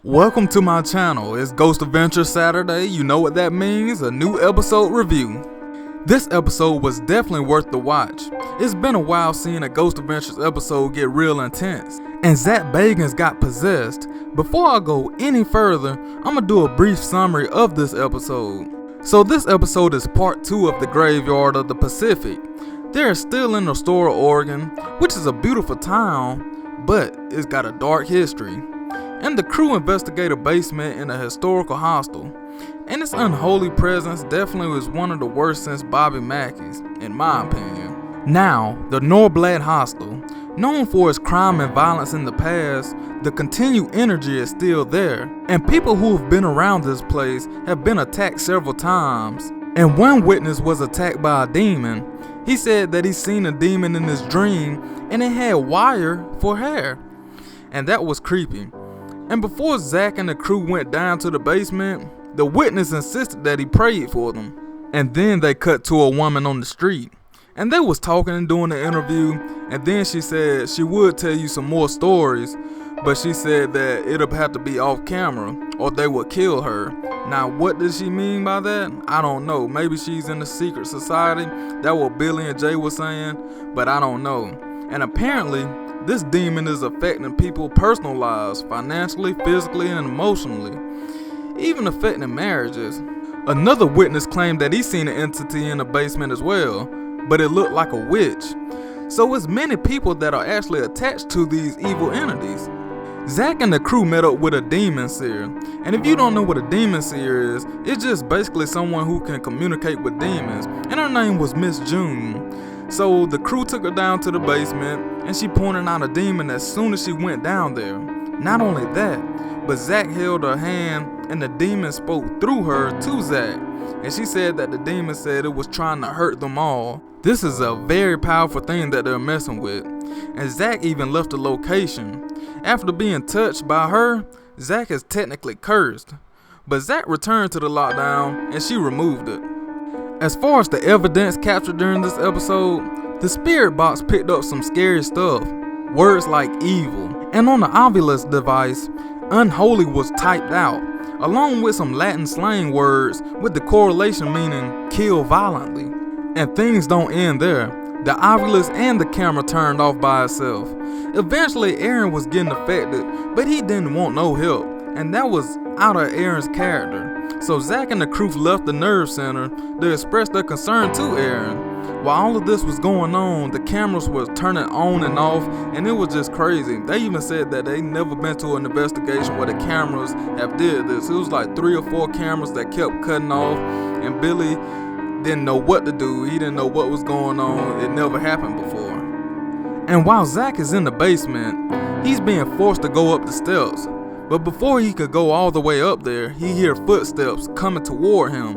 Welcome to my channel. It's Ghost Adventure Saturday. You know what that means, a new episode review. This episode was definitely worth the watch. It's been a while seeing a Ghost Adventures episode get real intense, and Zach Bagans got possessed. Before I go any further, I'm gonna do a brief summary of this episode. So this episode is part 2 of the Graveyard of the Pacific. They're still in Astoria, Oregon, which is a beautiful town, but it's got a dark history. And the crew investigate a basement in a historical hostel, and its unholy presence definitely was one of the worst since Bobby Mackey's, in my opinion. Now, the Norblad Hostel, known for its crime and violence in the past, the continued energy is still there, and people who have been around this place have been attacked several times. And one witness was attacked by a demon. He said that he seen a demon in his dream, and it had wire for hair, and that was creepy. And before Zach and the crew went down to the basement, the witness insisted that he prayed for them. And then they cut to a woman on the street, and they was talking and doing the interview, and then she said she would tell you some more stories, but she said that it'll have to be off camera or they would kill her. Now what does she mean by that? I don't know. Maybe she's in the secret society. That's what Billy and Jay was saying, but I don't know. And apparently this demon is affecting people's personal lives, financially, physically, and emotionally, even affecting marriages. Another witness claimed that he seen an entity in the basement as well, but it looked like a witch. So it's many people that are actually attached to these evil entities. Zach and the crew met up with a demon seer, and if you don't know what a demon seer is, it's just basically someone who can communicate with demons, and her name was Miss June. So the crew took her down to the basement, and she pointed out a demon as soon as she went down there. Not only that, but Zach held her hand, and the demon spoke through her to Zach, and she said that the demon said it was trying to hurt them all. This is a very powerful thing that they're messing with, and Zach even left the location. After being touched by her, Zach is technically cursed, but Zach returned to the lockdown, and she removed it. As far as the evidence captured during this episode, the spirit box picked up some scary stuff, words like evil, and on the Ovilus device, unholy was typed out, along with some Latin slang words with the correlation meaning kill violently. And things don't end there. The Ovilus and the camera turned off by itself. Eventually Aaron was getting affected, but he didn't want no help, and that was out of Aaron's character. So Zach and the crew left the nerve center to express their concern to Aaron. While all of this was going on, the cameras were turning on and off, and it was just crazy. They even said that they never been to an investigation where the cameras have did this. It was like 3 or 4 cameras that kept cutting off, and Billy didn't know what to do. He didn't know what was going on. It never happened before. And while Zach is in the basement, he's being forced to go up the steps. But before he could go all the way up there, he hears footsteps coming toward him.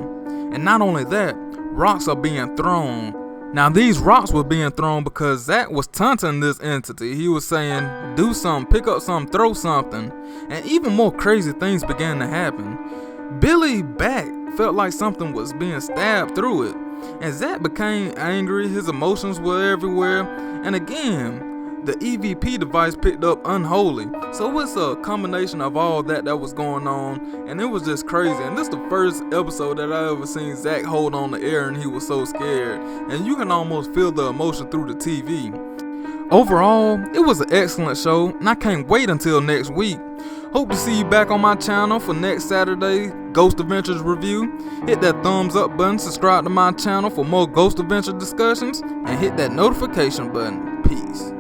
And not only that, rocks are being thrown. Now these rocks were being thrown because Zach was taunting this entity. He was saying, do something, pick up something, throw something. And even more crazy things began to happen. Billy's back felt like something was being stabbed through it. And Zach became angry, his emotions were everywhere. And again, the EVP device picked up unholy. So it's a combination of all that was going on, and it was just crazy. And this is the first episode that I ever seen Zach hold on to Aaron. He was so scared, and you can almost feel the emotion through the TV. Overall, it was an excellent show, and I can't wait until next week. Hope to see you back on my channel for next Saturday Ghost Adventures review. Hit that thumbs up button, subscribe to my channel for more Ghost Adventure discussions, and hit that notification button. Peace.